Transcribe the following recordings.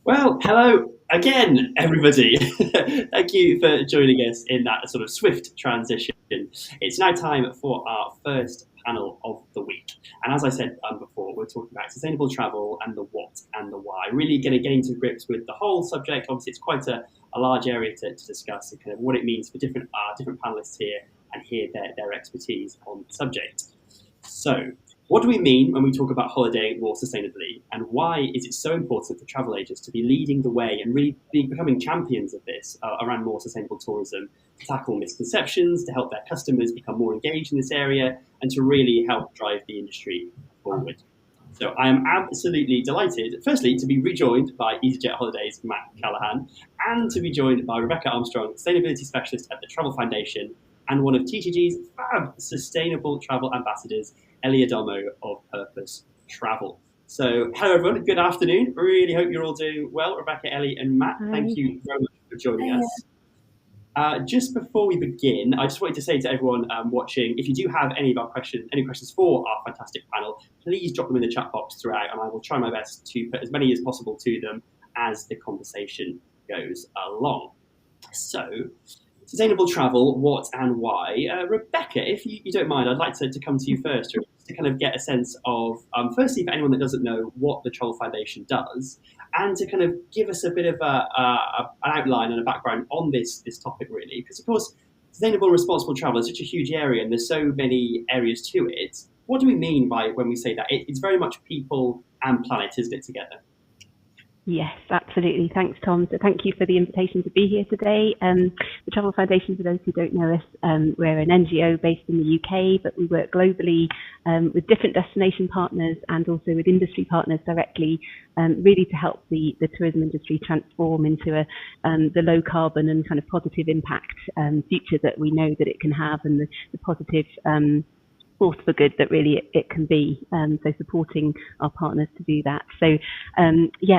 Well, hello again, everybody. Thank you for joining us in that sort of swift transition. It's now time for our first panel of the week. And as I said before, we're talking about sustainable travel and the what and the why. Really going to get into grips with the whole subject. Obviously, it's quite a large area to discuss and kind of what it means for different panelists here and hear their expertise on the subject. So, what do we mean when we talk about holidaying more sustainably, and why is it so important for travel agents to be leading the way and really becoming champions of this around more sustainable tourism, to tackle misconceptions, to help their customers become more engaged in this area, and to really help drive the industry forward? So I am absolutely delighted, firstly, to be rejoined by EasyJet Holidays' Matt Callahan, and to be joined by Rebecca Armstrong, Sustainability Specialist at the Travel Foundation, and one of TTG's fab sustainable travel ambassadors, Ellie Adomo of Purpose Travel. So, hello everyone, good afternoon. Really hope you're all doing well. Rebecca, Ellie, and Matt, thank you very much for joining us. Just before we begin, I just wanted to say to everyone watching, if you do have any questions for our fantastic panel, please drop them in the chat box throughout, and I will try my best to put as many as possible to them as the conversation goes along. So, sustainable travel, what and why? Rebecca, if you don't mind, I'd like to come to you first to kind of get a sense of, firstly, for anyone that doesn't know what the Travel Foundation does, and to kind of give us a bit of an outline and a background on this topic, really. Because, of course, sustainable and responsible travel is such a huge area, and there's so many areas to it. What do we mean by when we say that? It's very much people and planet, isn't it, together? Yes, absolutely. Thanks, Tom. So thank you for the invitation to be here today. The Travel Foundation, for those who don't know us, we're an NGO based in the UK, but we work globally with different destination partners and also with industry partners directly, really to help the tourism industry transform into the low carbon and kind of positive impact future that we know that it can have, and the positive force for good that really it can be. So supporting our partners to do that. So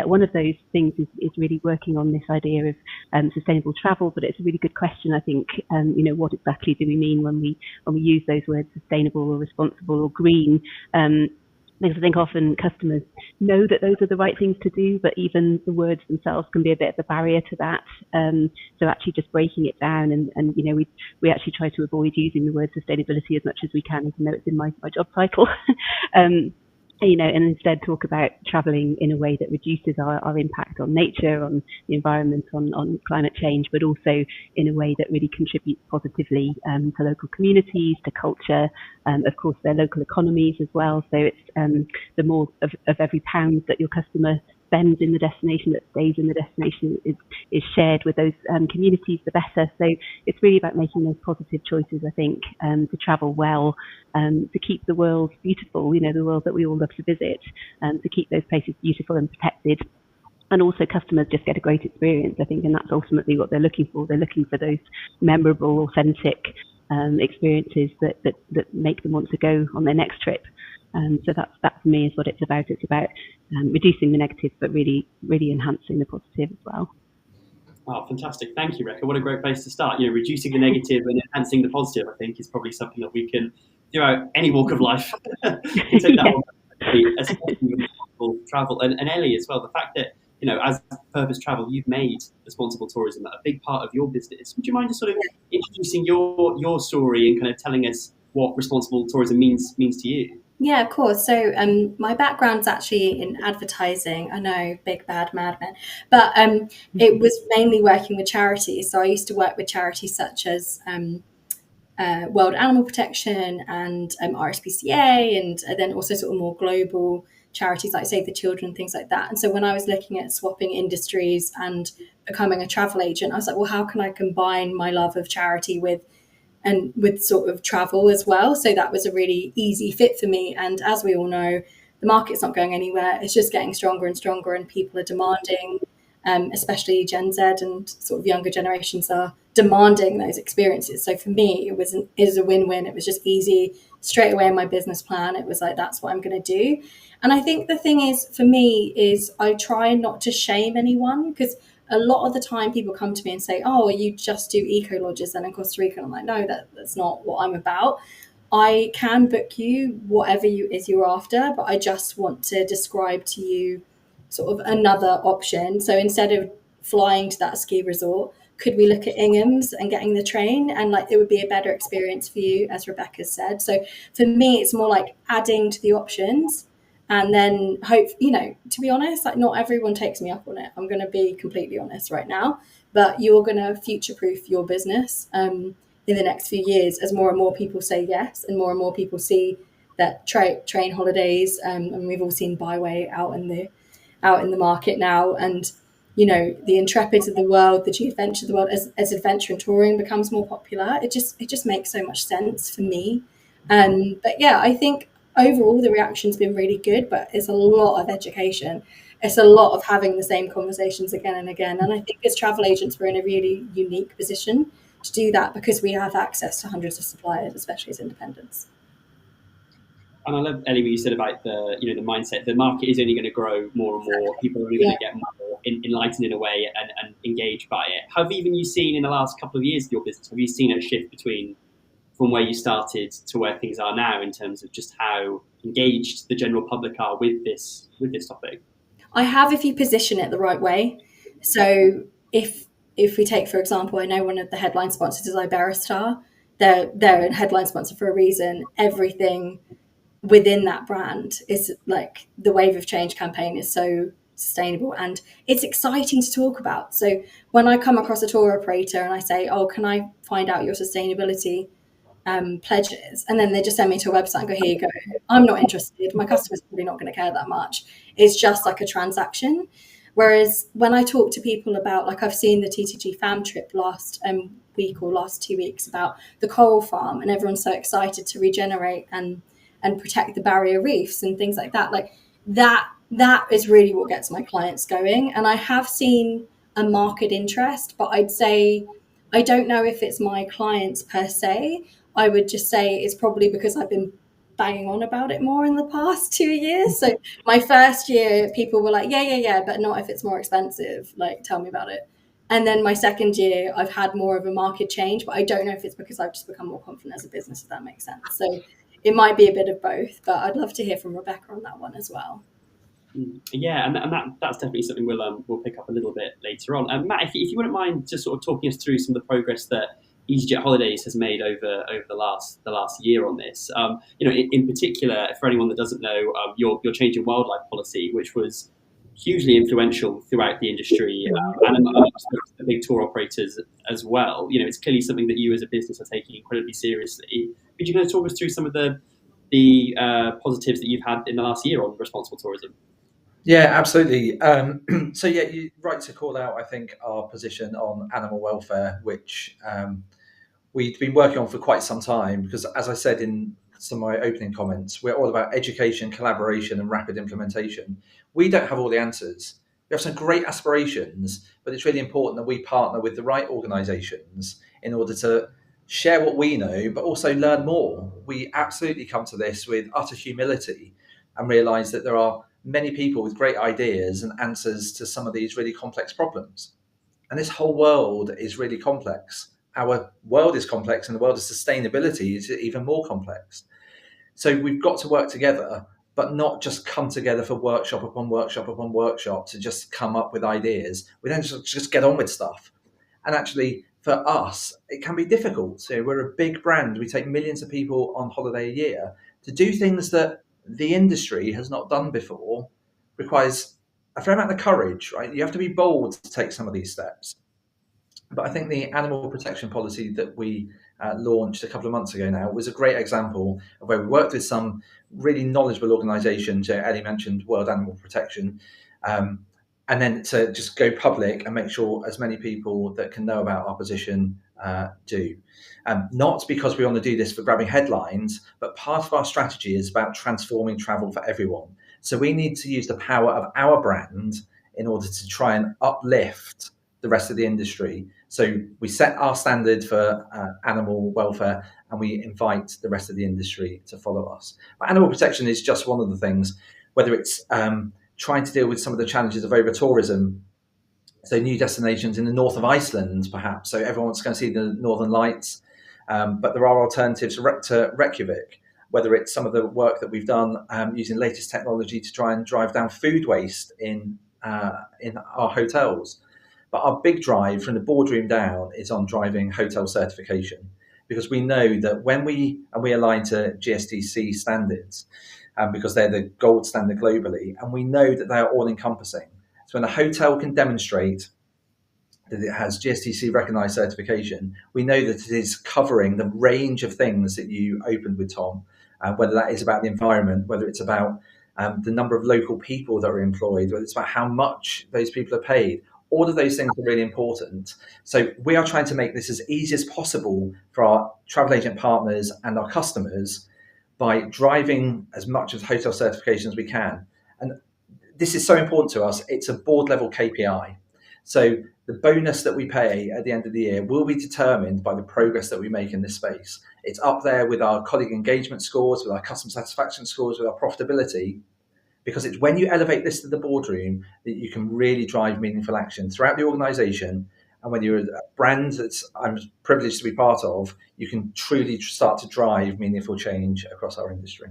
one of those things is really working on this idea of sustainable travel, but it's a really good question, I think. What exactly do we mean when we use those words sustainable or responsible or green? Because I think often customers know that those are the right things to do, but even the words themselves can be a bit of a barrier to that. So actually just breaking it down and we actually try to avoid using the word sustainability as much as we can, even though it's in my job title. And instead talk about travelling in a way that reduces our impact on nature, on the environment, on climate change, but also in a way that really contributes positively to local communities, to culture, of course, their local economies as well. So it's the more of every pound that your customer spends in the destination, that stays in the destination, is shared with those communities, the better. So it's really about making those positive choices, I think, to travel well, to keep the world beautiful, the world that we all love to visit, to keep those places beautiful and protected. And also customers just get a great experience, I think, and that's ultimately what they're looking for. They're looking for those memorable, authentic experiences that make them want to go on their next trip. So that for me is what it's about. It's about reducing the negative, but really, really enhancing the positive as well. Oh, fantastic. Thank you, Rebecca. What a great place to start. Reducing the negative and enhancing the positive, I think, is probably something that we can, throughout any walk of life, take that on, especially with responsible travel. And Ellie as well, the fact that, as Purpose Travel, you've made responsible tourism a big part of your business. Would you mind just sort of introducing your story and kind of telling us what responsible tourism means to you? Yeah, of course. So my background's actually in advertising. I know, big bad madman, but it was mainly working with charities. So I used to work with charities such as World Animal Protection and RSPCA, and then also sort of more global charities like Save the Children, things like that. And so when I was looking at swapping industries and becoming a travel agent, I was like, well, how can I combine my love of charity with sort of travel as well? So that was a really easy fit for me. And as we all know, the market's not going anywhere. It's just getting stronger and stronger, and people are demanding, especially Gen Z and sort of younger generations are demanding those experiences. So for me, it is a win-win. It was just easy straight away in my business plan. It was like, that's what I'm going to do. And I think the thing is, for me, is I try not to shame anyone, because a lot of the time people come to me and say, oh, you just do eco lodges then in Costa Rica. And I'm like, no, that's not what I'm about. I can book you whatever you're after, but I just want to describe to you sort of another option. So instead of flying to that ski resort, could we look at Ingham's and getting the train? And like, it would be a better experience for you, as Rebecca said. So for me, it's more like adding to the options. And then hope, to be honest, like not everyone takes me up on it. I'm going to be completely honest right now, but you're going to future proof your business in the next few years as more and more people say yes, and more people see that train holidays, and we've all seen Byway out in the market now, and the Intrepids of the world, the G Adventure of the world, as adventure and touring becomes more popular, it just makes so much sense for me. But yeah, I think overall the reaction's been really good, but it's a lot of education. It's a lot of having the same conversations again and again. And I think as travel agents, we're in a really unique position to do that because we have access to hundreds of suppliers, especially as independents. And I love, Ellie, what you said about the mindset. The market is only going to grow more and more. People are only going to get more enlightened in a way and engaged by it. Have even you seen in the last couple of years of your business? Have you seen a shift from where you started to where things are now in terms of just how engaged the general public are with this topic? I have, if you position it the right way. So if we take, for example, I know one of the headline sponsors is Iberostar. They're a headline sponsor for a reason. Everything within that brand is like the Wave of Change campaign is so sustainable and it's exciting to talk about. So when I come across a tour operator and I say, oh, can I find out your sustainability pledges, and then they just send me to a website and go, here you go, I'm not interested, my customer's probably not going to care that much. It's just like a transaction. Whereas when I talk to people about, like, I've seen the TTG fam trip last week or last 2 weeks about the coral farm, and everyone's so excited to regenerate and protect the barrier reefs and things like that. Like that is really what gets my clients going. And I have seen a market interest, but I'd say I don't know if it's my clients per se. I would just say it's probably because I've been banging on about it more in the past 2 years. So my first year, people were like, yeah, but not if it's more expensive. Like, tell me about it. And then my second year, I've had more of a market change, but I don't know if it's because I've just become more confident as a business, if that makes sense. So it might be a bit of both, but I'd love to hear from Rebecca on that one as well. Yeah, and that's definitely something we'll pick up a little bit later on. Matt, if you wouldn't mind just sort of talking us through some of the progress that EasyJet Holidays has made over the last year on this. In particular, for anyone that doesn't know, your change in wildlife policy, which was hugely influential throughout the industry and amongst the big tour operators as well. It's clearly something that you as a business are taking incredibly seriously. Could you kind of talk us through some of the positives that you've had in the last year on responsible tourism? Yeah, absolutely. So yeah, you're right to call out, I think, our position on animal welfare, which we've been working on for quite some time, because as I said in some of my opening comments, we're all about education, collaboration and rapid implementation. We don't have all the answers. We have some great aspirations, but it's really important that we partner with the right organisations in order to share what we know, but also learn more. We absolutely come to this with utter humility and realise that there are many people with great ideas and answers to some of these really complex problems. And this whole world is really complex. Our world is complex, and the world of sustainability is even more complex. So we've got to work together, but not just come together for workshop upon workshop upon workshop to just come up with ideas. We don't just get on with stuff. And actually, for us, it can be difficult. So we're a big brand. We take millions of people on holiday a year. To do things that the industry has not done before requires a fair amount of courage, right? You have to be bold to take some of these steps. But I think the animal protection policy that we launched a couple of months ago now was a great example of where we worked with some really knowledgeable organisations. Ellie mentioned World Animal Protection. And then to just go public and make sure as many people that can know about our position do. Not because we want to do this for grabbing headlines, but part of our strategy is about transforming travel for everyone. So we need to use the power of our brand in order to try and uplift the rest of the industry. So we set our standard for animal welfare, and we invite the rest of the industry to follow us. But animal protection is just one of the things, whether it's trying to deal with some of the challenges of over-tourism, so new destinations in the north of Iceland, perhaps. So everyone's going to see the Northern Lights, but there are alternatives to Reykjavik. whether it's some of the work that we've done using latest technology to try and drive down food waste in our hotels. But our big drive from the boardroom down is on driving hotel certification, because we know that when we align to GSTC standards, because they're the gold standard globally, and we know that they are all encompassing. So when a hotel can demonstrate that it has GSTC recognised certification, we know that it is covering the range of things that you opened with, Tom, whether that is about the environment, whether it's about the number of local people that are employed, whether it's about how much those people are paid. All of those things are really important. So we are trying to make this as easy as possible for our travel agent partners and our customers by driving as much of hotel certification as we can. And this is so important to us. It's a board level KPI. So the bonus that we pay at the end of the year will be determined by the progress that we make in this space. It's up there with our colleague engagement scores, with our customer satisfaction scores, with our profitability, because it's when you elevate this to the boardroom that you can really drive meaningful action throughout the organisation. And when you're a brand that I'm privileged to be part of, you can truly start to drive meaningful change across our industry.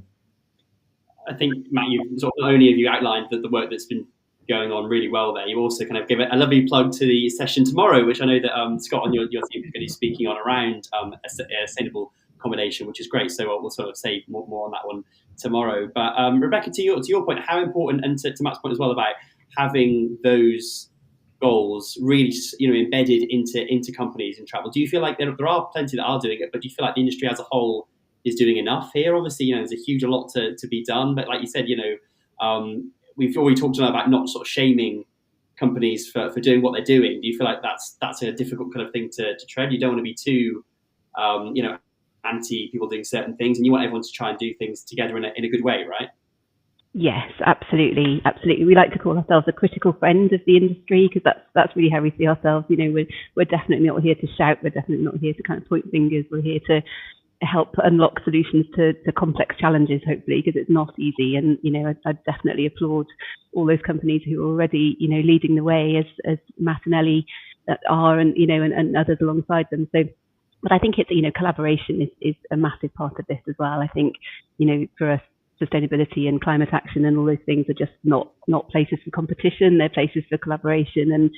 I think, Matt, you've sort of, not only have you outlined the work that's been going on really well there, you also kind of give it a lovely plug to the session tomorrow, which I know that Scott on your team is going to be speaking on around a sustainable accommodation, which is great. So we'll sort of say more on that one tomorrow. But Rebecca, to your point, how important, and to Matt's point as well, about having those goals really, embedded into companies in travel. Do you feel like there are plenty that are doing it, but do you feel like the industry as a whole is doing enough here? Obviously, there's a huge lot to be done, but like you said, we've already talked about not sort of shaming companies for doing what they're doing. Do you feel like that's a difficult kind of thing to tread? You don't want to be too, anti people doing certain things, and you want everyone to try and do things together in a good way, right? Yes, absolutely. We like to call ourselves a critical friend of the industry, because that's really how we see ourselves. We're definitely not here to shout. We're definitely not here to kind of point fingers. We're here to help unlock solutions to complex challenges, hopefully, because it's not easy. And I definitely applaud all those companies who are already leading the way, as Matt and Ellie are, and and others alongside them. So, but I think it's collaboration is a massive part of this as well. I think for us, sustainability and climate action and all those things are just not places for competition. They're places for collaboration and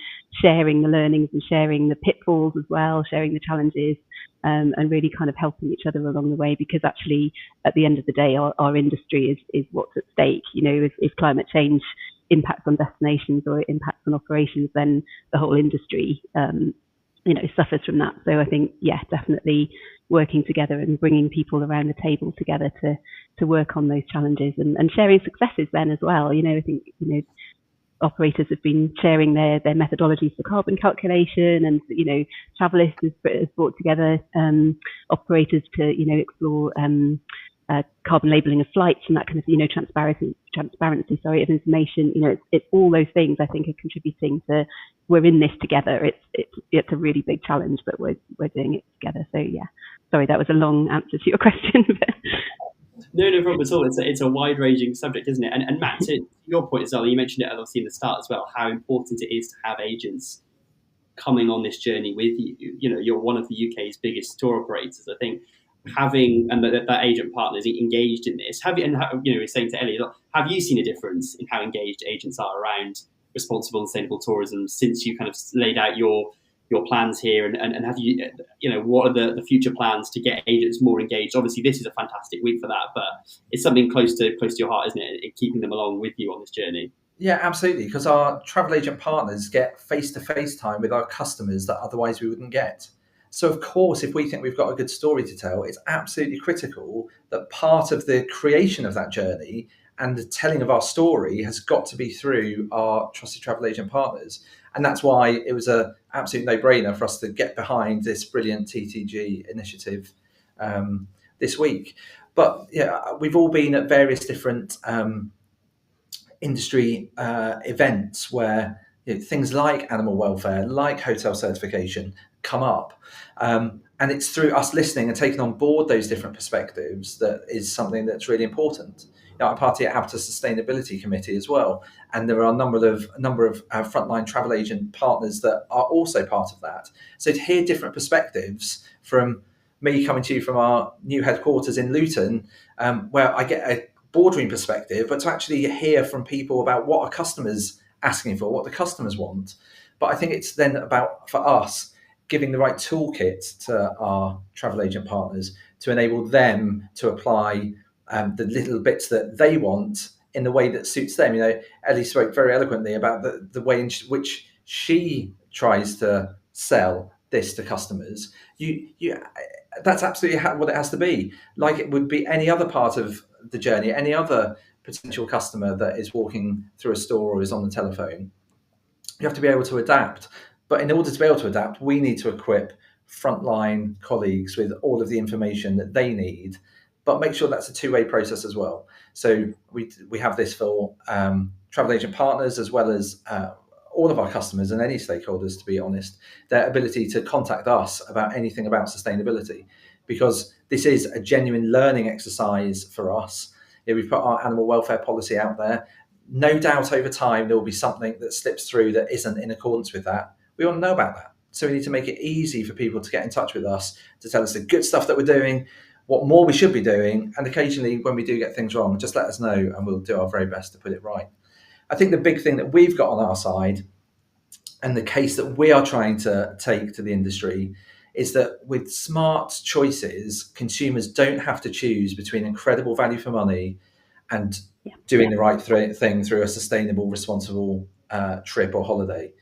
sharing the learnings and sharing the pitfalls as well, sharing the challenges, and really kind of helping each other along the way. Because actually, at the end of the day, our industry is what's at stake. If climate change impacts on destinations or it impacts on operations, then the whole industry suffers from that. So I think, definitely working together and bringing people around the table together to work on those challenges and sharing successes then as well. I think, operators have been sharing their methodologies for carbon calculation, and, Travelist has brought together operators to, explore carbon labelling of flights and that kind of, transparency of information. It's all those things I think are contributing to, we're in this together. It's a really big challenge, but we're doing it together. So sorry, that was a long answer to your question. No problem at all. It's a wide-ranging subject, isn't it? And Matt, to your point as well, you mentioned it obviously in the start as well, how important it is to have agents coming on this journey with you. You're one of the UK's biggest tour operators. I think having that agent partners engaged in this, we're saying to Ellie, have you seen a difference in how engaged agents are around responsible and sustainable tourism since you kind of laid out your plans here, and have you, what are the future plans to get agents more engaged? Obviously, this is a fantastic week for that, but it's something close to your heart, isn't it? Keeping them along with you on this journey. Yeah, absolutely. Because our travel agent partners get face-to-face time with our customers that otherwise we wouldn't get. So, of course, if we think we've got a good story to tell, it's absolutely critical that part of the creation of that journey and the telling of our story has got to be through our trusted travel agent partners. And that's why it was an absolute no-brainer for us to get behind this brilliant TTG initiative this week. But we've all been at various different industry events where things like animal welfare, like hotel certification come up. And it's through us listening and taking on board those different perspectives that is something that's really important. I'm party at Habitat Sustainability Committee as well, and there are a number of frontline travel agent partners that are also part of that. So to hear different perspectives from me coming to you from our new headquarters in Luton, where I get a boardroom perspective, but to actually hear from people about what are customers asking for, what the customers want. But I think it's then about, for us, giving the right toolkit to our travel agent partners to enable them to apply the little bits that they want in the way that suits them. Ellie spoke very eloquently about the way in which she tries to sell this to customers. That's absolutely what it has to be. Like it would be any other part of the journey, any other potential customer that is walking through a store or is on the telephone. You have to be able to adapt. But in order to be able to adapt, we need to equip frontline colleagues with all of the information that they need, but make sure that's a two-way process as well. So we have this for travel agent partners as well as all of our customers and any stakeholders, to be honest, their ability to contact us about anything about sustainability, because this is a genuine learning exercise for us. We've put our animal welfare policy out there. No doubt over time there will be something that slips through that isn't in accordance with that. We want to know about that. So we need to make it easy for people to get in touch with us, to tell us the good stuff that we're doing, what more we should be doing, and occasionally when we do get things wrong, just let us know and we'll do our very best to put it right. I think the big thing that we've got on our side, and the case that we are trying to take to the industry, is that with smart choices, consumers don't have to choose between incredible value for money and doing the right thing through a sustainable, responsible trip or holiday.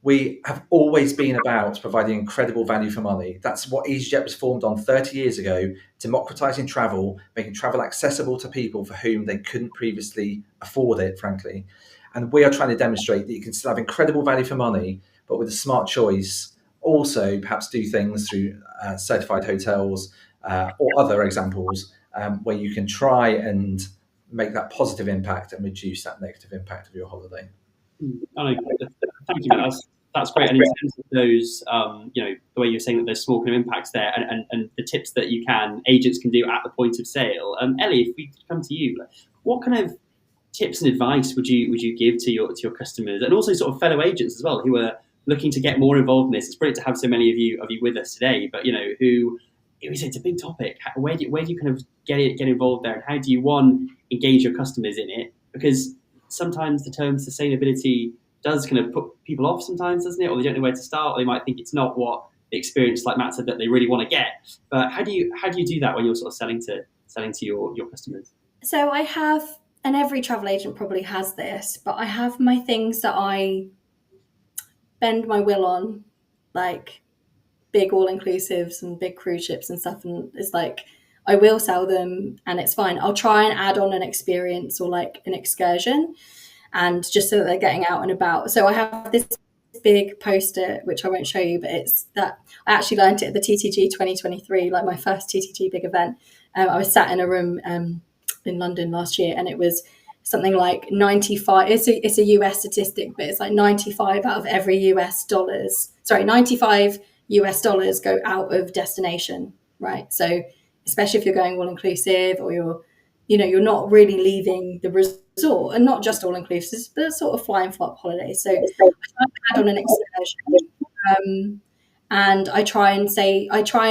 We have always been about providing incredible value for money. That's what EasyJet was formed on 30 years ago, democratizing travel, making travel accessible to people for whom they couldn't previously afford it, frankly. And we are trying to demonstrate that you can still have incredible value for money, but with a smart choice, also perhaps do things through certified hotels or other examples where you can try and make that positive impact and reduce that negative impact of your holiday. Thank you, Matt. That's great. And in terms of those, the way you're saying that there's small kind of impacts there, and the tips that agents can do at the point of sale. Ellie, if we could come to you, what kind of tips and advice would you give to your customers, and also sort of fellow agents as well, who are looking to get more involved in this? It's brilliant to have so many of you with us today, but it's a big topic. Where do you kind of get involved there, and how do you engage your customers in it? Because sometimes the term sustainability does kind of put people off sometimes, doesn't it? Or they don't know where to start, or they might think it's not what the experience, like Matt said, that they really want to get. But how do you do that when you're sort of selling to your customers? So I have, and every travel agent probably has this, but I have my things that I bend my will on, like big all-inclusives and big cruise ships and stuff, and it's like I will sell them and it's fine. I'll try and add on an experience or like an excursion, and just so that they're getting out and about. So I have this big poster, which I won't show you, but it's that I actually learned it at the TTG 2023, like my first TTG big event. I was sat in a room in London last year, and it was something like 95. It's a US statistic, but it's like 95 out of every $95 US dollars go out of destination, right? So especially if you're going all inclusive, or you're not really leaving the resort, and not just all inclusive, but sort of fly and flop holidays. So I try and add on an excursion, and I try and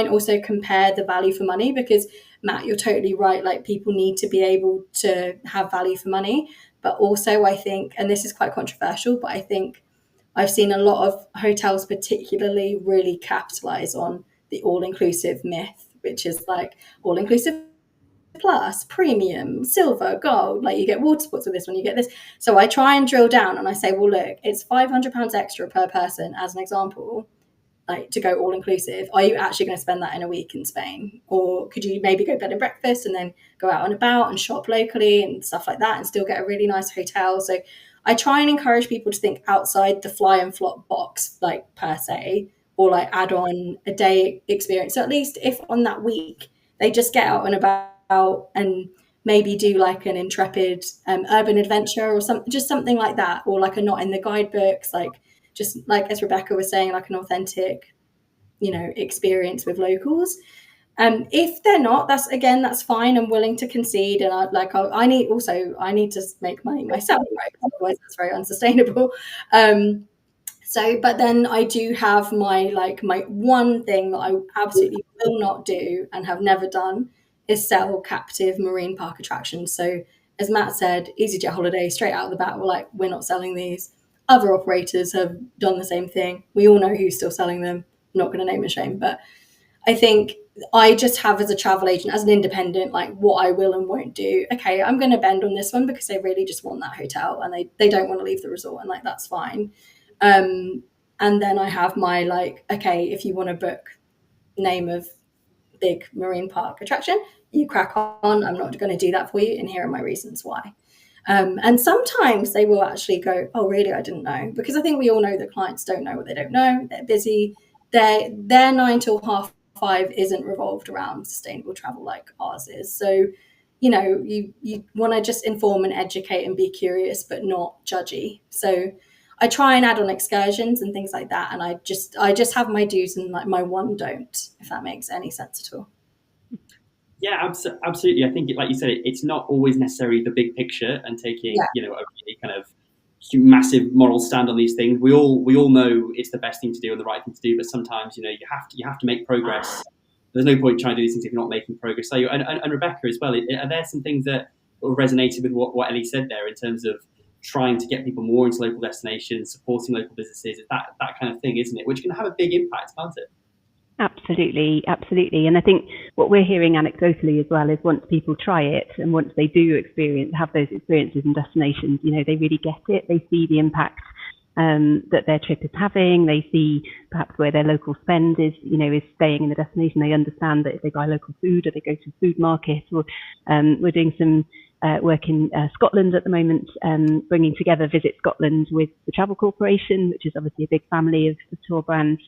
also compare the value for money, because Matt, you're totally right. Like, people need to be able to have value for money, but also I think, and this is quite controversial, but I think I've seen a lot of hotels particularly really capitalize on the all-inclusive myth, which is like all-inclusive plus, premium, silver, gold, like you get water sports with this one, you get this. So I try and drill down and I say, well, look, it's £500 extra per person, as an example, like to go all inclusive. Are you actually going to spend that in a week in Spain? Or could you maybe go bed and breakfast and then go out and about and shop locally and stuff like that and still get a really nice hotel? So I try and encourage people to think outside the fly and flop box, like per se, or like add on a day experience. So at least if on that week they just get out and about and maybe do like an intrepid urban adventure or something like that, or like a not in the guidebooks, like just like as Rebecca was saying, like an authentic, experience with locals. If they're not, that's fine. I'm willing to concede, and I need to make money myself, right? Otherwise, that's very unsustainable. So, but then I do have my one thing that I absolutely will not do and have never done is sell captive marine park attractions. So, as Matt said, EasyJet Holiday, straight out of the bat, we're not selling these. Other operators have done the same thing. We all know who's still selling them. I'm not going to name and shame, but I think I just have, as a travel agent, as an independent, what I will and won't do. Okay, I'm going to bend on this one because they really just want that hotel and they don't want to leave the resort, and that's fine. And then I have my okay, if you want to book name of big marine park attraction, you crack on. I'm not going to do that for you, and here are my reasons why. And sometimes they will actually go, oh, really? I didn't know. Because I think we all know that clients don't know what they don't know. They're busy. Their 9 till 5:30 isn't revolved around sustainable travel like ours is. So, you want to just inform and educate and be curious, but not judgy. So I try and add on excursions and things like that. And I just have my do's and my one don't, if that makes any sense at all. Yeah, absolutely. I think, like you said, it's not always necessarily the big picture and taking, a really kind of massive moral stand on these things. We all know it's the best thing to do and the right thing to do, but sometimes, you have to make progress. There's no point trying to do these things if you're not making progress. So, and Rebecca as well, are there some things that resonated with what Ellie said there in terms of trying to get people more into local destinations, supporting local businesses, that kind of thing, isn't it? Which can have a big impact, can't it? Absolutely. And I think what we're hearing anecdotally as well is once people try it and once they do have those experiences in destinations, they really get it. They see the impact that their trip is having. They see perhaps where their local spend is staying in the destination. They understand that if they buy local food or they go to a food market, or we're doing some work in Scotland at the moment, bringing together Visit Scotland with the Travel Corporation, which is obviously a big family of tour brands,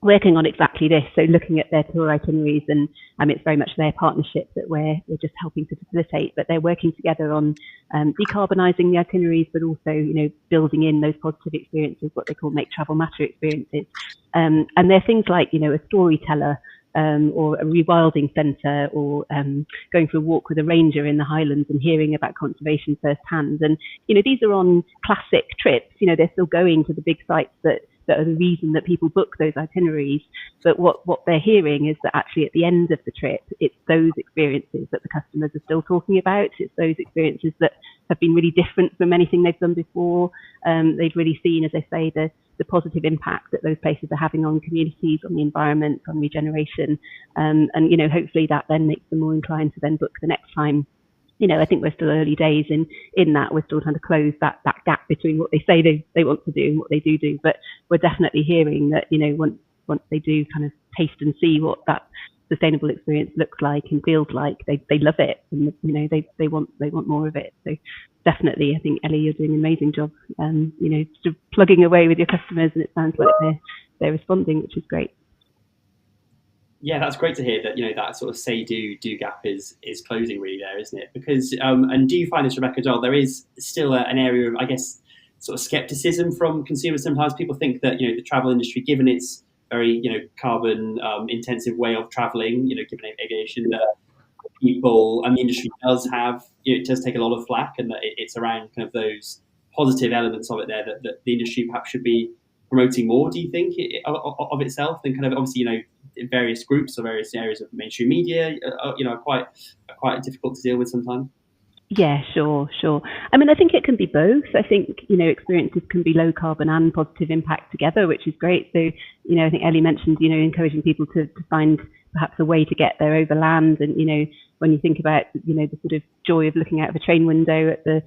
working on exactly this. So looking at their tour itineraries, and it's very much their partnership that we're just helping to facilitate, but they're working together on decarbonising the itineraries, but also, building in those positive experiences, what they call make travel matter experiences. And they're things like, a storyteller, or a rewilding centre, or going for a walk with a ranger in the Highlands and hearing about conservation firsthand. And, these are on classic trips. They're still going to the big sites that are the reason that people book those itineraries. But what they're hearing is that actually at the end of the trip, it's those experiences that the customers are still talking about. It's those experiences that have been really different from anything they've done before. They've really seen, as I say, the positive impact that those places are having on communities, on the environment, on regeneration. And hopefully that then makes them more inclined to then book the next time. I think we're still early days in that. We're still trying to close that gap between what they say they want to do and what they do. But we're definitely hearing that, once they do kind of taste and see what that sustainable experience looks like and feels like, they love it, and they want more of it. So definitely, I think Ellie, you're doing an amazing job, sort of plugging away with your customers, and it sounds like they're responding, which is great. Yeah, that's great to hear that, that sort of say do gap is closing really there, isn't it? Because and do you find this, Rebecca, as well, there is still an area of, I guess, sort of skepticism from consumers. Sometimes people think that, the travel industry, given its very, carbon intensive way of traveling, given aviation, that people and the industry does have, it does take a lot of flack, and that it's around kind of those positive elements of it there that the industry perhaps should be promoting more, do you think, of itself? And kind of obviously, various groups or various areas of mainstream media, are quite difficult to deal with sometimes. Yeah, sure. I think it can be both. I think, experiences can be low carbon and positive impact together, which is great. So, I think Ellie mentioned, encouraging people to find perhaps a way to get there over land. And, when you think about, the sort of joy of looking out of a train window at the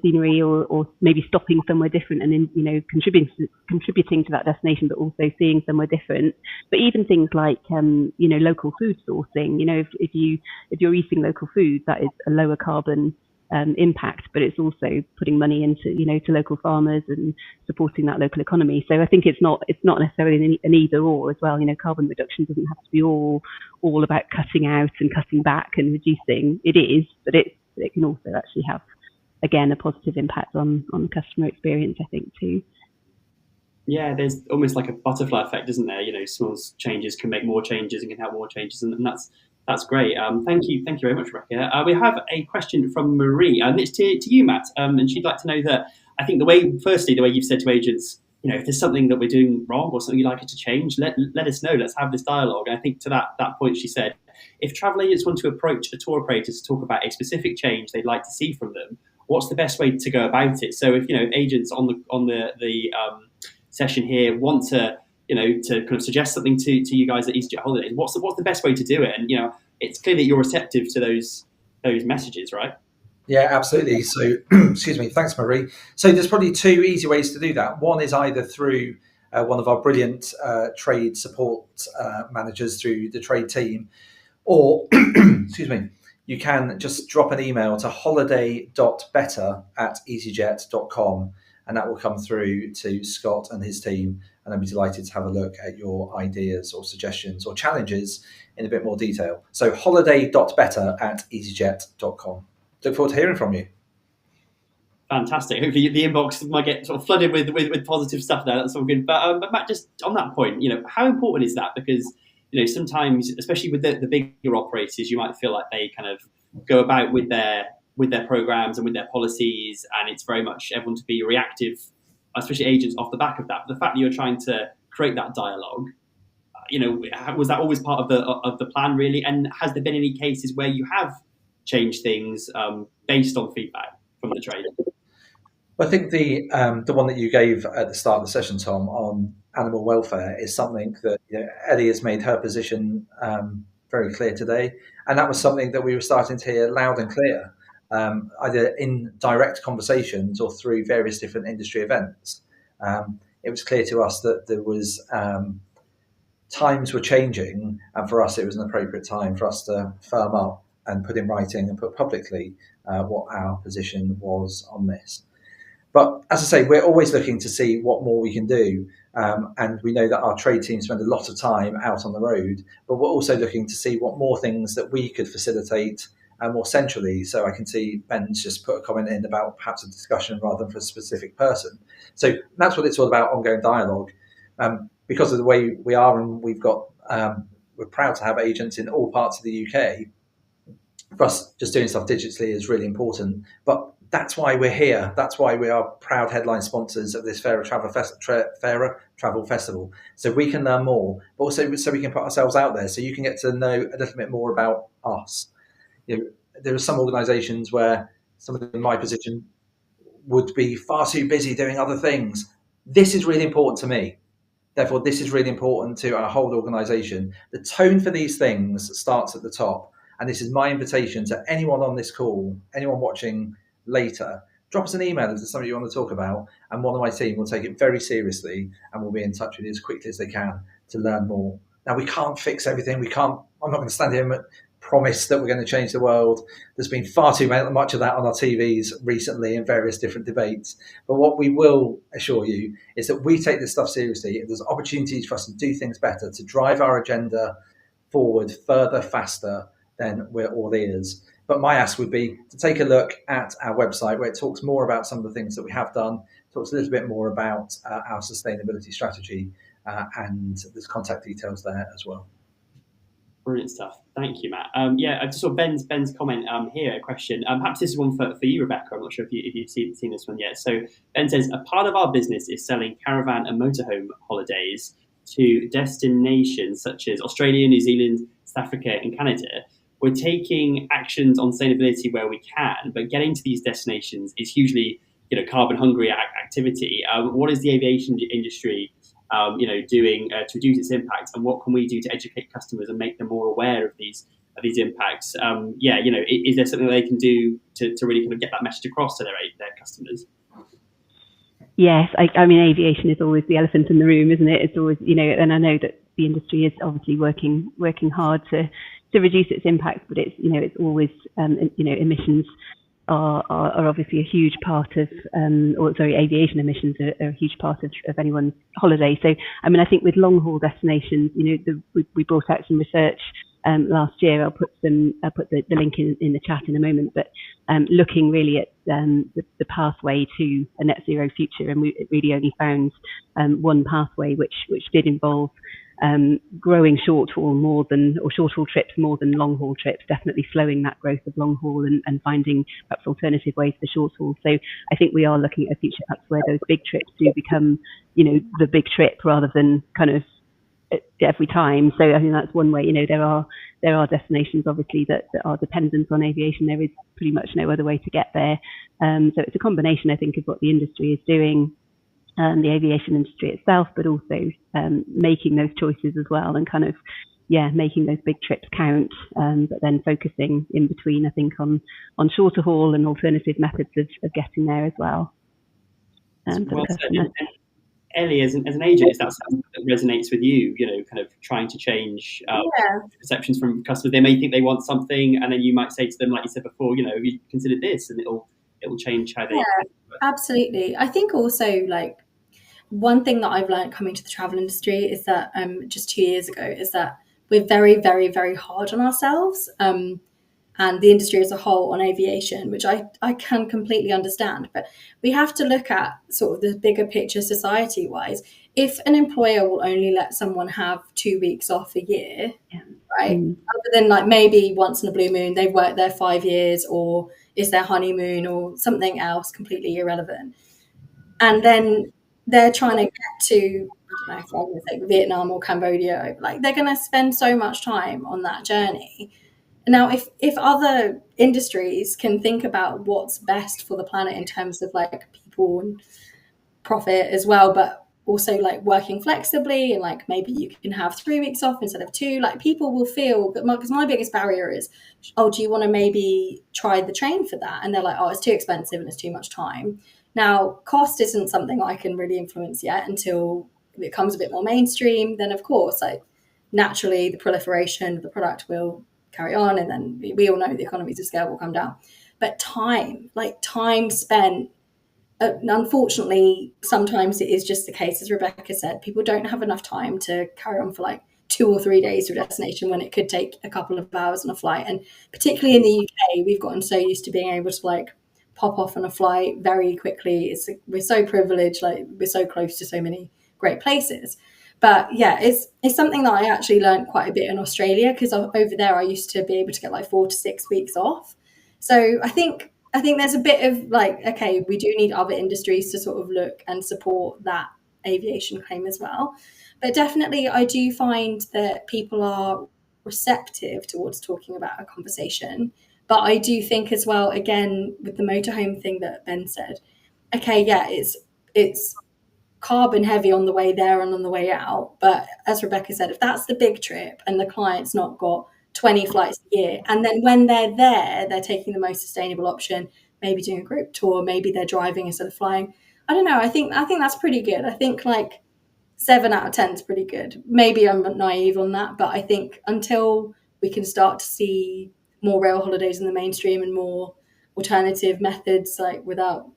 scenery, or maybe stopping somewhere different and then, contributing to that destination, but also seeing somewhere different. But even things like, local food sourcing, if you're eating local food, that is a lower carbon impact, but it's also putting money into, to local farmers and supporting that local economy. So I think it's not necessarily an either or as well. Carbon reduction doesn't have to be all about cutting out and cutting back and reducing. It is, but it can also actually have, again, a positive impact on the customer experience, I think, too. Yeah, there's almost like a butterfly effect, isn't there? Small changes can make more changes and can help more changes, and that's great. Thank you very much, Rebecca. We have a question from Marie, and it's to you, Matt. And she'd like to know that, I think the way you've said to agents, if there's something that we're doing wrong or something you'd like it to change, let us know. Let's have this dialogue. And I think to that point, she said, if travel agents want to approach a tour operator to talk about a specific change they'd like to see from them, what's the best way to go about it? So if agents on the session here want to to kind of suggest something to you guys at EasyJet Holidays, what's the best way to do it? And it's clear that you're receptive to those messages, right? Yeah, absolutely. So, excuse me. Thanks, Marie. So there's probably two easy ways to do that. One is either through one of our brilliant trade support managers through the trade team, or, excuse me, you can just drop an email to holiday.better@easyjet.com, and that will come through to Scott and his team, and I'd be delighted to have a look at your ideas or suggestions or challenges in a bit more detail. So holiday.better@easyjet.com. Look forward to hearing from you. Fantastic. Hopefully the inbox might get sort of flooded with positive stuff now. That's all good. But Matt, just on that point, how important is that? Because sometimes, especially with the bigger operators, you might feel like they kind of go about with their programs and with their policies, and it's very much everyone to be reactive, especially agents off the back of that. But the fact that you're trying to create that dialogue, was that always part of the plan, really? And has there been any cases where you have changed things based on feedback from the trade? I think the one that you gave at the start of the session, Tom, on animal welfare is something that Ellie has made her position very clear today, and that was something that we were starting to hear loud and clear, either in direct conversations or through various different industry events. It was clear to us that there was times were changing, and for us it was an appropriate time for us to firm up and put in writing and put publicly what our position was on this. But as I say, we're always looking to see what more we can do. And we know that our trade team spend a lot of time out on the road, but we're also looking to see what more things that we could facilitate more centrally. So I can see Ben's just put a comment in about perhaps a discussion rather than for a specific person. So that's what it's all about, ongoing dialogue. Because of the way we are, and we're proud to have agents in all parts of the UK. For us, just doing stuff digitally is really important. But that's why we're here. That's why we are proud headline sponsors of this Fairer Travel Festival. So we can learn more, but also so we can put ourselves out there, so you can get to know a little bit more about us. There are some organisations where somebody in my position would be far too busy doing other things. This is really important to me. Therefore, this is really important to our whole organisation. The tone for these things starts at the top. And this is my invitation to anyone on this call, anyone watching later, drop us an email if there's something you want to talk about, and one of my team will take it very seriously and will be in touch with you as quickly as they can to learn more. Now, we can't fix everything. I'm not going to stand here and promise that we're going to change the world. There's been far too much of that on our TVs recently in various different debates. But what we will assure you is that we take this stuff seriously. If there's opportunities for us to do things better, to drive our agenda forward further, faster, then we're all ears. But my ask would be to take a look at our website, where it talks more about some of the things that we have done, talks a little bit more about our sustainability strategy, and there's contact details there as well. Brilliant stuff. Thank you, Matt. I just saw Ben's comment here, a question. Perhaps this is one for you, Rebecca. I'm not sure if you've seen this one yet. So Ben says, a part of our business is selling caravan and motorhome holidays to destinations such as Australia, New Zealand, South Africa and Canada. We're taking actions on sustainability where we can, but getting to these destinations is hugely, carbon hungry activity. What is the aviation industry, doing to reduce its impact, and what can we do to educate customers and make them more aware of these impacts? Is there something they can do to really kind of get that message across to their customers? Yes, I mean, aviation is always the elephant in the room, isn't it? It's always, and I know that the industry is obviously working hard to reduce its impact, but it's always, emissions are obviously a huge part of, aviation emissions are a huge part of anyone's holiday. So, I mean, I think with long haul destinations, we brought out some research last year. I'll put the link in the chat in a moment, but looking really at the pathway to a net zero future, and we really only found one pathway which did involve growing short haul trips more than long haul trips, definitely slowing that growth of long haul and finding perhaps alternative ways for short haul. So I think we are looking at a future perhaps where those big trips do become, the big trip rather than kind of every time. So I think that's one way. There are destinations obviously that are dependent on aviation. There is pretty much no other way to get there. So it's a combination, I think, of what the industry is doing, the aviation industry itself, but also making those choices as well, and kind of making those big trips count, but then focusing in between, I think, on shorter haul and alternative methods of getting there as well. Well said. Ellie, as an agent, is that something that resonates with you? Kind of trying to change perceptions from customers. They may think they want something, and then you might say to them, like you said before, you considered this, and it will change how they. Yeah, absolutely. I think also, like, one thing that I've learned coming to the travel industry is that just 2 years ago is that we're very, very, very hard on ourselves. And the industry as a whole on aviation, which I can completely understand. But we have to look at sort of the bigger picture society-wise. If an employer will only let someone have 2 weeks off a year, right? Other than like maybe once in a blue moon, they've worked there 5 years, or it's their honeymoon or something else completely irrelevant. And then they're trying to get to, I don't know, for argument's sake, Vietnam or Cambodia, like they're going to spend so much time on that journey. Now, if other industries can think about what's best for the planet in terms of like people and profit as well, but also like working flexibly, and like maybe you can have 3 weeks off instead of 2, like people will feel, because my biggest barrier is, oh, do you want to maybe try the train for that? And they're like, oh, it's too expensive and it's too much time. Now, cost isn't something I can really influence yet until it becomes a bit more mainstream. Then of course, like naturally the proliferation of the product will carry on, and then we all know the economies of scale will come down. But time spent, unfortunately, sometimes it is just the case, as Rebecca said, people don't have enough time to carry on for like 2 or 3 days to a destination when it could take a couple of hours on a flight. And particularly in the UK, we've gotten so used to being able to like pop off on a flight very quickly. We're so privileged, like we're so close to so many great places. But yeah, it's something that I actually learned quite a bit in Australia, because over there I used to be able to get like 4 to 6 weeks off. So I think there's a bit of like, okay, we do need other industries to sort of look and support that aviation claim as well. But definitely I do find that people are receptive towards talking about a conversation. But I do think as well, again, with the motorhome thing that Ben said, okay, yeah, it's carbon heavy on the way there and on the way out. But as Rebecca said, if that's the big trip and the client's not got 20 flights a year, and then when they're there, they're taking the most sustainable option, maybe doing a group tour, maybe they're driving instead of flying. I don't know. I think that's pretty good. I think like 7 out of 10 is pretty good. Maybe I'm naive on that, but I think until we can start to see more rail holidays in the mainstream and more alternative methods, like without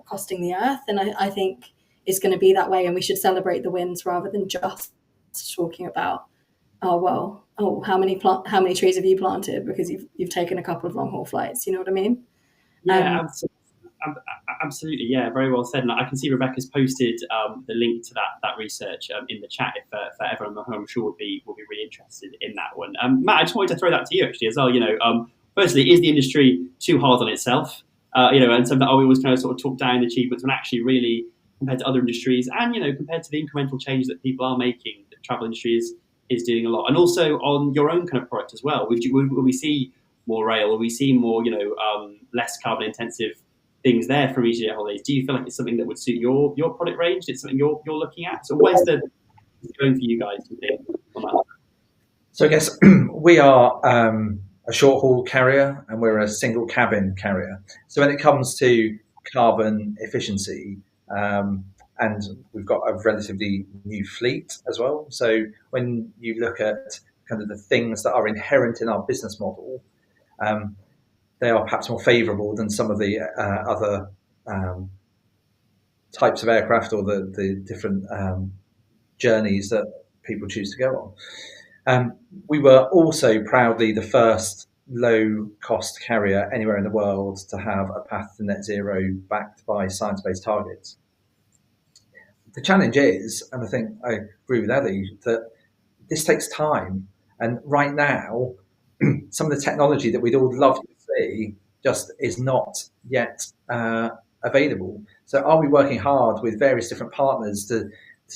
costing the earth, then I think it's going to be that way, and we should celebrate the wins rather than just talking about, how many trees have you planted because you've taken a couple of long haul flights. You know what I mean? Yeah, absolutely. Yeah, very well said. And I can see Rebecca's posted the link to that research in the chat for everyone who I'm sure will be really interested in that one. Matt, I just wanted to throw that to you actually as well. Firstly, is the industry too hard on itself? And something that we always kind of sort of talk down achievements when actually really, compared to other industries and compared to the incremental change that people are making, the travel industry is doing a lot. And also on your own kind of product as well. Will we see more rail? Will we see more less carbon intensive things there from EasyJet holidays? Do you feel like it's something that would suit your product range? It's something you're looking at. So where's the going for you guys? On that? So I guess we are a short haul carrier and we're a single cabin carrier. So when it comes to carbon efficiency, and we've got a relatively new fleet as well. So when you look at kind of the things that are inherent in our business model, they are perhaps more favourable than some of the other types of aircraft or the different journeys that people choose to go on. We were also proudly the first low-cost carrier anywhere in the world to have a path to net zero backed by science-based targets. The challenge is, and I think I agree with Ellie, that this takes time. And right now, some of the technology that we'd all love to see just is not yet available. So, are we working hard with various different partners to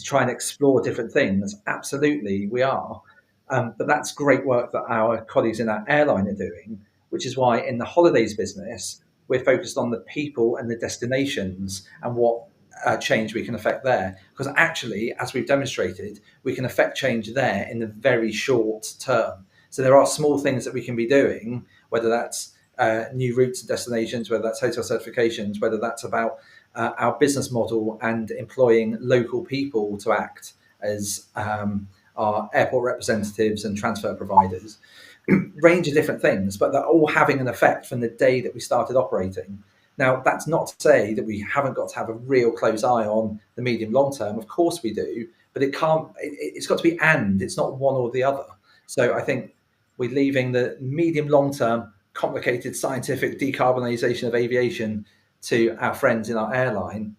try and explore different things? Absolutely, we are. But that's great work that our colleagues in our airline are doing, which is why in the holidays business, we're focused on the people and the destinations and what change we can affect there. Because actually, as we've demonstrated, we can affect change there in the very short term. So there are small things that we can be doing, whether that's new routes and destinations, whether that's hotel certifications, whether that's about our business model and employing local people to act as our airport representatives and transfer providers. Range of different things, but they're all having an effect from the day that we started operating. Now, that's not to say that we haven't got to have a real close eye on the medium long term. Of course we do, but it can't. It's got to be and. It's not one or the other. So I think we're leaving the medium long term complicated scientific decarbonisation of aviation to our friends in our airline,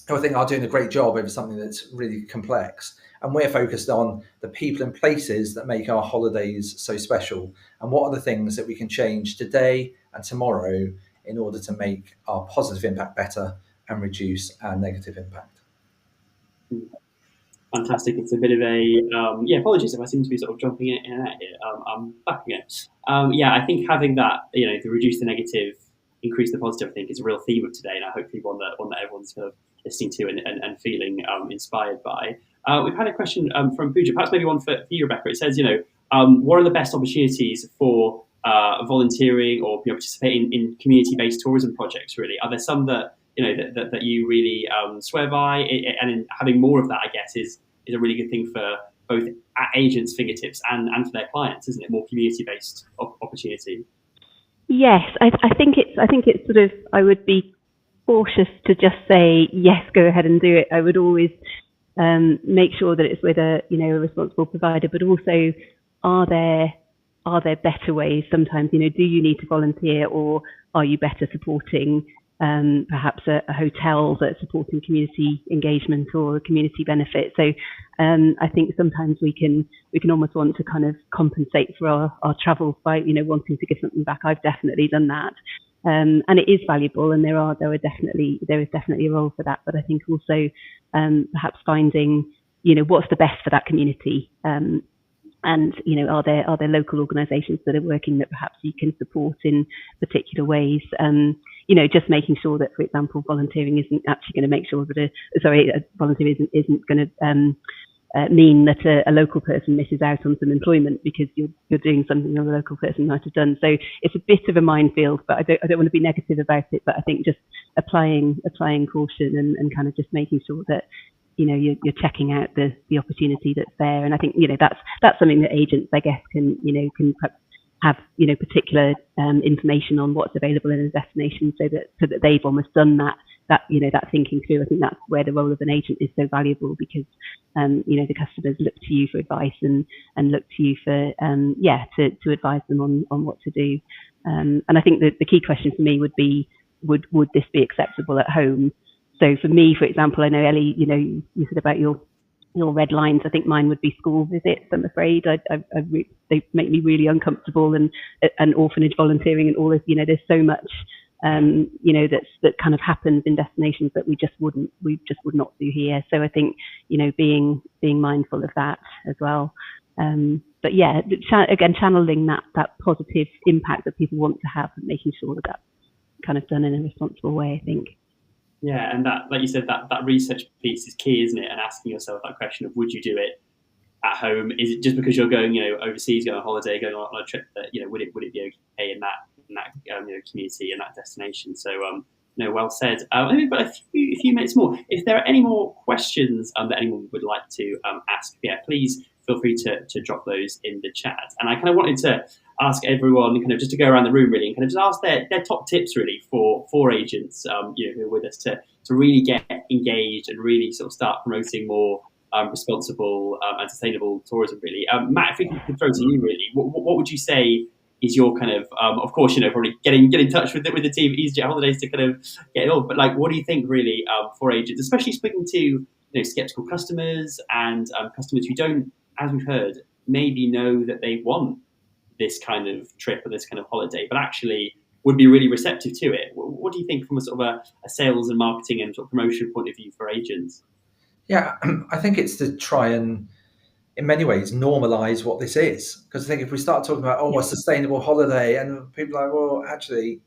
who I think are doing a great job over something that's really complex. And we're focused on the people and places that make our holidays so special. And what are the things that we can change today and tomorrow in order to make our positive impact better and reduce our negative impact. Fantastic. It's a bit of a apologies if I seem to be sort of jumping in and out here. I'm back again. I think having that, to reduce the negative, increase the positive, I think is a real theme of today, and I hope one that everyone's kind of listening to and feeling inspired by. We've had a question from Pooja, perhaps maybe one for you, Rebecca. It says, what are the best opportunities for volunteering or participating in community-based tourism projects? Really, are there some that that you really swear by? And in having more of that, I guess, is a really good thing for both agents' fingertips and for their clients, isn't it? More community-based opportunity. Yes, I think it's sort of, I would be cautious to just say yes, go ahead and do it. I would always make sure that it's with a responsible provider, but also are there better ways? Sometimes, do you need to volunteer, or are you better supporting perhaps a hotel that's supporting community engagement or community benefit? So I think sometimes we can almost want to kind of compensate for our travels by wanting to give something back. I've definitely done that, and it is valuable, and there is definitely a role for that. But I think also perhaps finding what's the best for that community. And are there local organisations that are working that perhaps you can support in particular ways? Just making sure that, for example, volunteering isn't actually going to make sure that volunteering isn't going to mean that a local person misses out on some employment because you're doing something that a local person might have done. So it's a bit of a minefield, but I don't want to be negative about it. But I think just applying caution and kind of just making sure that you're checking out the opportunity that's there. And I think that's something that agents, I guess, can perhaps have particular information on what's available in a destination, so that they've almost done that thinking through. I think that's where the role of an agent is so valuable, because the customers look to you for advice and look to you for to advise them on what to do. And I think that the key question for me would be, would this be acceptable at home? So for me, for example, I know, Ellie, you said about your red lines. I think mine would be school visits. I'm afraid they make me really uncomfortable, and orphanage volunteering and all this. There's so much, that kind of happens in destinations that we just would not do here. So I think, being mindful of that as well. But yeah, again, channeling that positive impact that people want to have, and making sure that that's kind of done in a responsible way, I think. Yeah, and that, like you said, that research piece is key, isn't it? And asking yourself that question of, would you do it at home? Is it just because you're going, overseas, going on holiday, going on a trip, that would it be okay in that community and that destination? So well said. I think we've got a few minutes more. If there are any more questions that anyone would like to ask, please feel free to drop those in the chat. And I kind of wanted to ask everyone kind of just to go around the room really and kind of just ask their top tips really for agents who are with us to really get engaged and really sort of start promoting more responsible and sustainable tourism really. Matt, if we could throw to you really, what would you say is your kind of course, probably get in touch with the team at EasyJet Holidays to kind of get it all, but like, what do you think really for agents, especially speaking to skeptical customers and customers who don't, as we've heard, maybe know that they want this kind of trip or this kind of holiday, but actually would be really receptive to it. What do you think from a sort of a sales and marketing and sort of promotion point of view for agents? Yeah, I think it's to try and, in many ways, normalize what this is. Because I think if we start talking about, a sustainable holiday, and people are like, well, actually,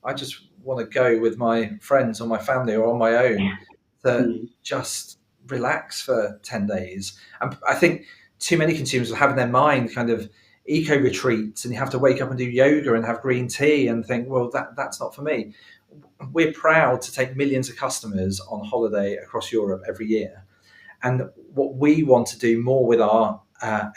I just want to go with my friends or my family or on my own to just relax for 10 days. And I think too many consumers will have in their mind kind of eco retreats, and you have to wake up and do yoga and have green tea and think, well, that's not for me. We're proud to take millions of customers on holiday across Europe every year. And what we want to do more with our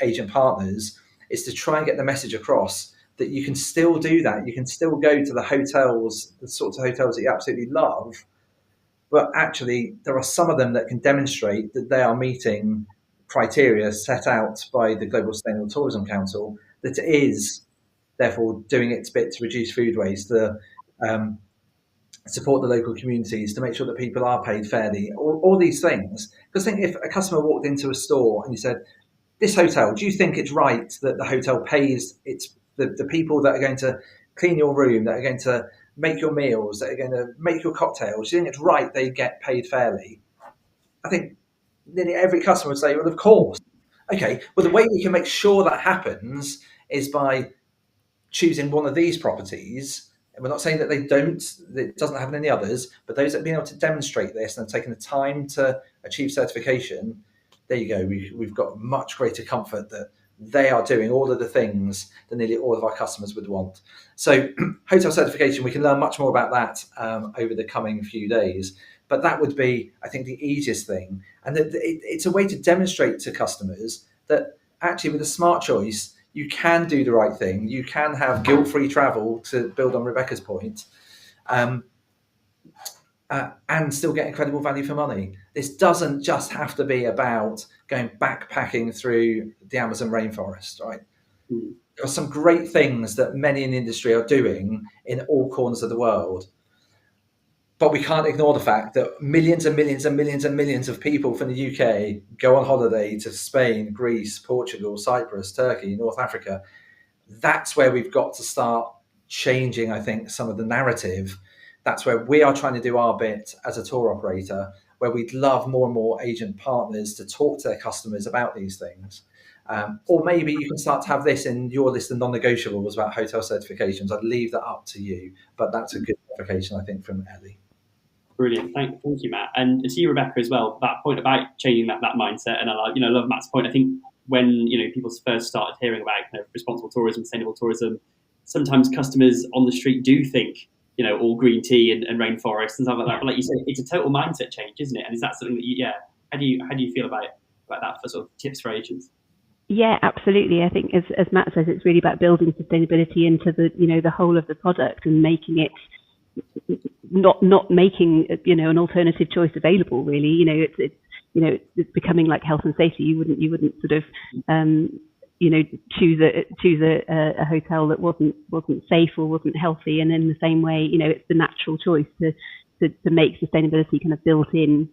agent partners is to try and get the message across that you can still do that. You can still go to the hotels, the sorts of hotels that you absolutely love, but actually there are some of them that can demonstrate that they are meeting criteria set out by the Global Sustainable Tourism Council, that is therefore doing its bit to reduce food waste, to support the local communities, to make sure that people are paid fairly, all these things. Because think, if a customer walked into a store and you said, this hotel, do you think it's right that the hotel pays the people that are going to clean your room, that are going to make your meals, that are going to make your cocktails, do you think it's right they get paid fairly? I think nearly every customer would say, well, of course. Okay, well, the way we can make sure that happens is by choosing one of these properties. And we're not saying that it doesn't have any others, but those that have been able to demonstrate this and have taken the time to achieve certification, there you go. We've got much greater comfort that they are doing all of the things that nearly all of our customers would want. So hotel certification, we can learn much more about that over the coming few days. But that would be, I think, the easiest thing. And it's a way to demonstrate to customers that actually with a smart choice, you can do the right thing. You can have guilt-free travel, to build on Rebecca's point, and still get incredible value for money. This doesn't just have to be about going backpacking through the Amazon rainforest, right? There are some great things that many in the industry are doing in all corners of the world. But we can't ignore the fact that millions and millions and millions and millions of people from the UK go on holiday to Spain, Greece, Portugal, Cyprus, Turkey, North Africa. That's where we've got to start changing, I think, some of the narrative. That's where we are trying to do our bit as a tour operator, where we'd love more and more agent partners to talk to their customers about these things. Or maybe you can start to have this in your list of non-negotiables about hotel certifications. I'd leave that up to you, but that's a good clarification, I think, from Ellie. Brilliant, thank you, Matt, and to you, Rebecca, as well. That point about changing that mindset, and I love Matt's point. I think when people first started hearing about kind of responsible tourism, sustainable tourism, sometimes customers on the street do think all green tea and rainforest and stuff like that. But like you said, it's a total mindset change, isn't it? And is that something that how do you feel about that for sort of tips for agents? Yeah, absolutely. I think as Matt says, it's really about building sustainability into the whole of the product and making it not making an alternative choice available. Really, it's becoming like health and safety. You wouldn't sort of choose a hotel that wasn't safe or wasn't healthy. And in the same way, it's the natural choice to make sustainability kind of built in.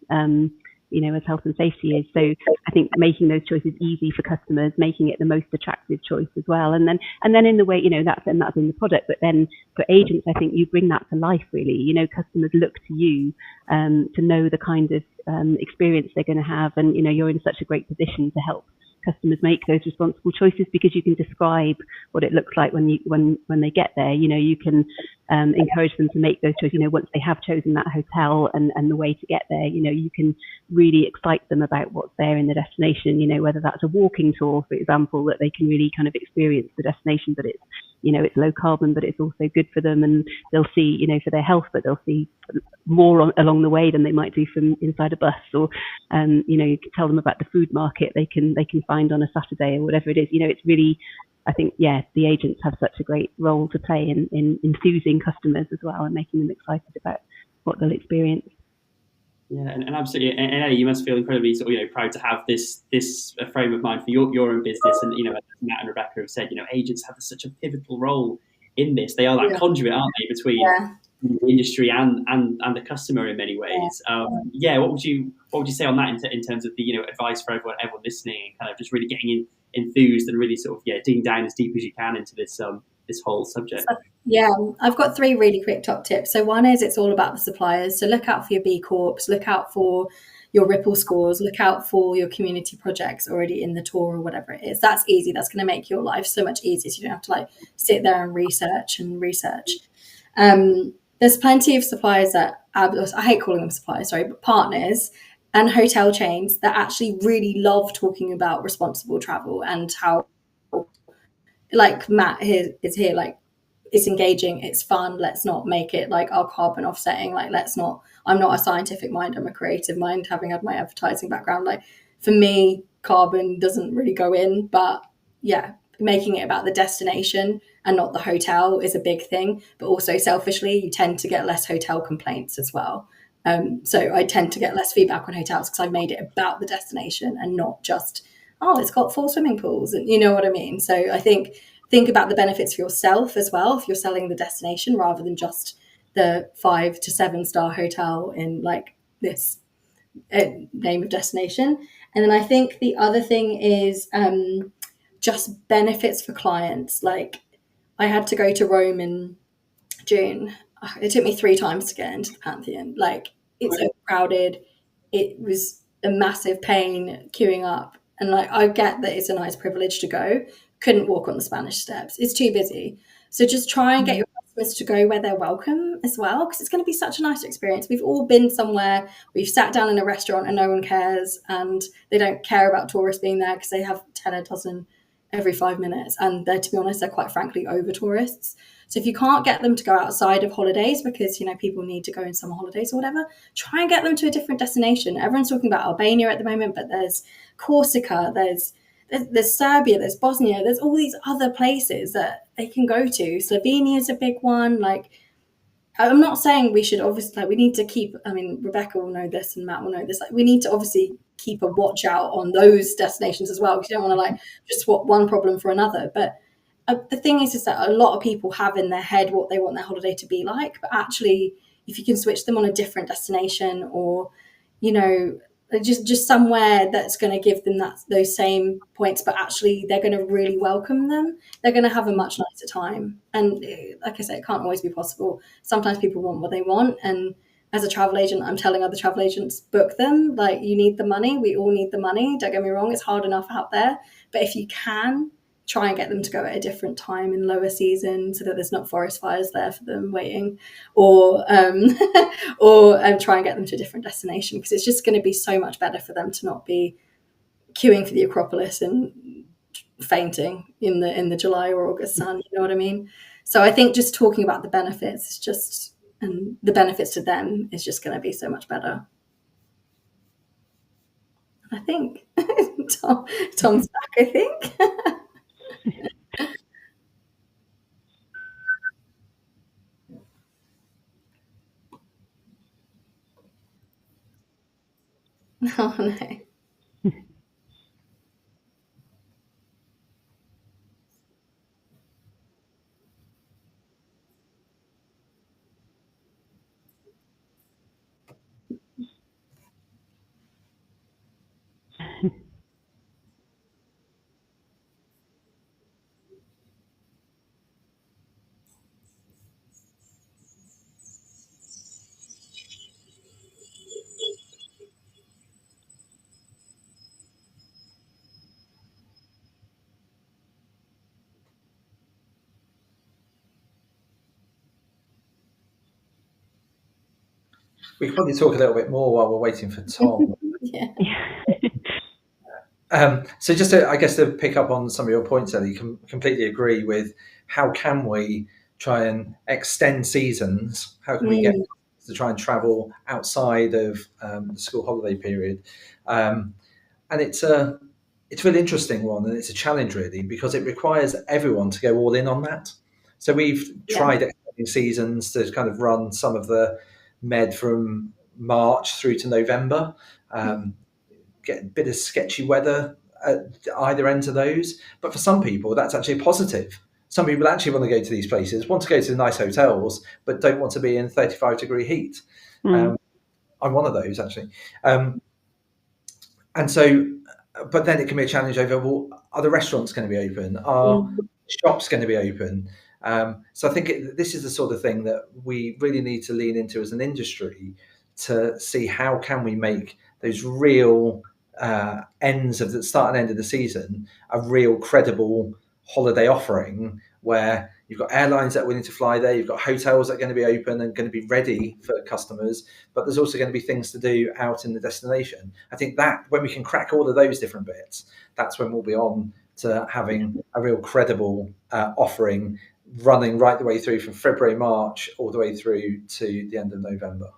As health and safety is. So I think making those choices easy for customers, making it the most attractive choice as well. And then in the way, that's in the product, but then for agents, I think you bring that to life really. Customers look to you to know the kind of experience they're going to have. And, you're in such a great position to help customers make those responsible choices because you can describe what it looks like when they get there. You can encourage them to make those choices. Once they have chosen that hotel and the way to get there, you can really excite them about what's there in the destination. Whether that's a walking tour, for example, that they can really kind of experience the destination, but it's it's low carbon, but it's also good for them, and they'll see for their health, but they'll see more along the way than they might do from inside a bus. Or you can tell them about the food market they can find on a Saturday or whatever it is. It's really, I think, the agents have such a great role to play in enthusing customers as well and making them excited about what they'll experience. Yeah, and absolutely, and Ellie, you must feel incredibly sort of proud to have this frame of mind for your own business. And as Matt and Rebecca have said, agents have such a pivotal role in this. They are that conduit, aren't they, between the industry and the customer in many ways. What would you say on that in terms of the advice for everyone listening, and kind of just really getting enthused and really sort of digging down as deep as you can into this whole subject? Yeah, I've got 3 really quick top tips. So one is, it's all about the suppliers. So look out for your B Corps, look out for your Ripple scores, look out for your community projects already in the tour or whatever it is. That's easy. That's going to make your life so much easier. So you don't have to like sit there and research. There's plenty of suppliers that, I hate calling them suppliers, sorry, but partners and hotel chains that actually really love talking about responsible travel, and how, like Matt here is here, like, it's engaging, it's fun. Let's not make it like our carbon offsetting. Like, let's not, I'm not a scientific mind, I'm a creative mind, having had my advertising background. Like, for me, carbon doesn't really go in, but yeah, making it about the destination and not the hotel is a big thing. But also, selfishly, you tend to get less hotel complaints as well. So I tend to get less feedback on hotels because I've made it about the destination and not just, oh, it's got 4 swimming pools, and you know what I mean. So I think about the benefits for yourself as well if you're selling the destination, rather than just the 5 to 7 star hotel in like this name of destination. And then I think the other thing is just benefits for clients. Like, I had to go to Rome in June. It took me 3 times to get into the Pantheon. Like, it's so crowded. It was a massive pain queuing up. And like, I get that it's a nice privilege to go. Couldn't walk on the Spanish steps. It's too busy. So just try and get your customers to go where they're welcome as well, because it's going to be such a nice experience. We've all been somewhere, we've sat down in a restaurant and no one cares, and they don't care about tourists being there because they have 10 a dozen every 5 minutes. And they're, to be honest, they're quite frankly over tourists. So if you can't get them to go outside of holidays because, people need to go in summer holidays or whatever, try and get them to a different destination. Everyone's talking about Albania at the moment, but there's Corsica, there's Serbia, there's Bosnia, there's all these other places that they can go to. Slovenia is a big one. Like, I'm not saying we should obviously, like, we need to keep, I mean, Rebecca will know this and Matt will know this. Like, we need to obviously keep a watch out on those destinations as well, because you don't want to like just swap one problem for another. But the thing is that a lot of people have in their head what they want their holiday to be like. But actually, if you can switch them on a different destination, or, just somewhere that's going to give them those same points, but actually they're going to really welcome them, they're going to have a much nicer time. And like I said, it can't always be possible. Sometimes people want what they want, and as a travel agent, I'm telling other travel agents, book them. Like, you need the money, we all need the money, don't get me wrong, it's hard enough out there. But if you can, try and get them to go at a different time in lower season, so that there's not forest fires there for them waiting, or try and get them to a different destination, because it's just going to be so much better for them to not be queuing for the Acropolis and fainting in the July or August sun. You know what I mean? So I think just talking about the benefits is just, and the benefits to them is just going to be so much better. I think Tom's back, I think. Oh no. We can probably talk a little bit more while we're waiting for Tom. Yeah. So just to, I guess, to pick up on some of your points, Ellie, completely agree with how can we try and extend seasons? How can we get to try and travel outside of the school holiday period? And it's a really interesting one, and it's a challenge really, because it requires everyone to go all in on that. So we've tried extending seasons to kind of run some of the Med from March through to November. Get a bit of sketchy weather at either end of those, but for some people that's actually a positive. some people actually want to go to these places, want to go to nice hotels, but don't want to be in 35-degree heat. I'm one of those, actually. And so, but then it can be a challenge over, well, are the restaurants going to be open? Are shops going to be open? So I think this is the sort of thing that we really need to lean into as an industry to see how can we make those real ends of the start and end of the season a real credible holiday offering, where you've got airlines that are willing to fly there, you've got hotels that are going to be open and going to be ready for customers, but there's also going to be things to do out in the destination. I think that when we can crack all of those different bits, that's when we'll be on to having a real credible offering running right the way through from February, March, all the way through to the end of November.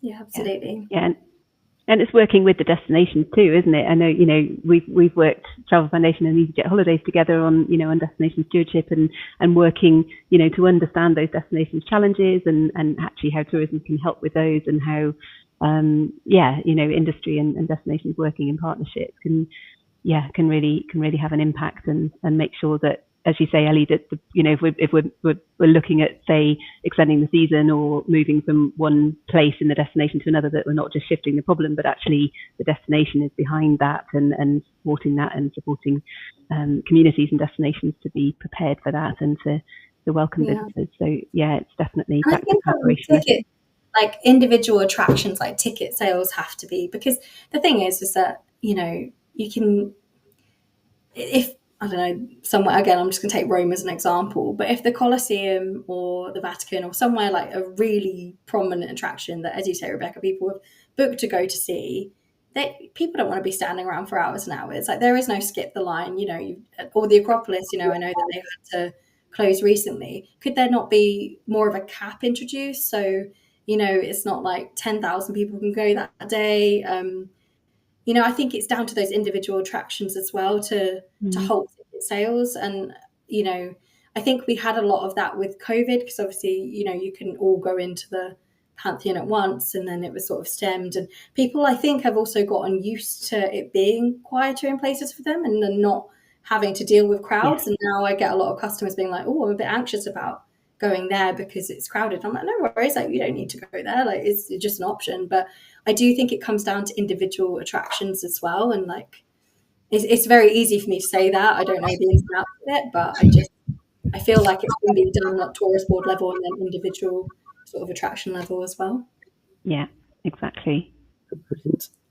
Yeah, absolutely. Yeah. And it's working with the destinations too, isn't it? I know, we've worked, Travel Foundation and EasyJet Holidays together on, on destination stewardship and working, to understand those destinations challenges and actually how tourism can help with those, and how, industry and destinations working in partnership can really have an impact and make sure that, as you say, Ellie, that if we're looking at, say, extending the season or moving from one place in the destination to another, that we're not just shifting the problem, but actually the destination is behind that and supporting that and supporting communities and destinations to be prepared for that and to welcome visitors. So it's definitely practice preparation. Like individual attractions, like ticket sales have to be, because the thing is that you can, if I don't know, somewhere, again, I'm just going to take Rome as an example, but if the Colosseum or the Vatican or somewhere like a really prominent attraction that, as you say, Rebecca, people have booked to go to see, people don't want to be standing around for hours and hours. Like, there is no skip the line, or the Acropolis, I know that they've had to close recently. Could there not be more of a cap introduced? So, it's not like 10,000 people can go that day. I think it's down to those individual attractions as well to halt ticket sales. And, I think we had a lot of that with COVID, because obviously, you couldn't all go into the Pantheon at once, and then it was sort of stemmed. And people, I think, have also gotten used to it being quieter in places for them and then not having to deal with crowds. Yeah. And now I get a lot of customers being like, oh, I'm a bit anxious about going there because it's crowded. I'm like, no worries, like, you don't need to go there, like, it's just an option. But I do think it comes down to individual attractions as well, and like it's very easy for me to say that. I don't know the ins and outs of it, but I feel like it's going to be done at tourist board level and then individual sort of attraction level as well. Yeah, exactly.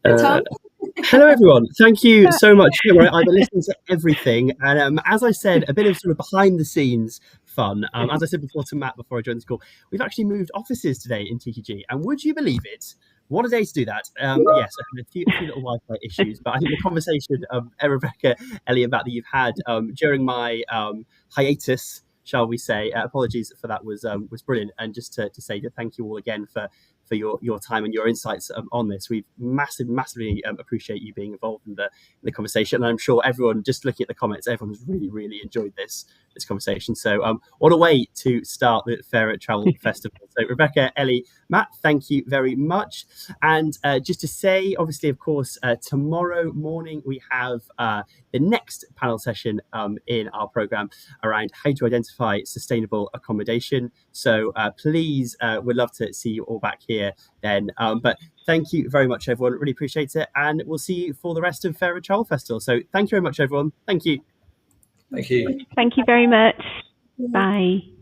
Hello, everyone. Thank you so much. I've been listening to everything. And as I said, a bit of sort of behind the scenes fun. As I said before to Matt before I joined this call, we've actually moved offices today in TTG. And would you believe it? What a day to do that. Yes, a few little Wi-Fi issues, but I think the conversation, Rebecca, Ellie, about that you've had during my hiatus, shall we say, apologies for that, was brilliant. And just to say thank you all again for your time and your insights on this. We massively appreciate you being involved in the conversation. And I'm sure everyone, just looking at the comments, everyone's really, really enjoyed this conversation. So what a way to start the Fairer Travel Festival. So Rebecca, Ellie, Matt, thank you very much. And just to say, obviously, of course, tomorrow morning we have the next panel session in our programme around how to identify sustainable accommodation. So please, we'd love to see you all back here then. But thank you very much, everyone. Really appreciate it. And we'll see you for the rest of Fairer Travel Festival. So thank you very much, everyone. Thank you. Thank you. Thank you very much. Bye.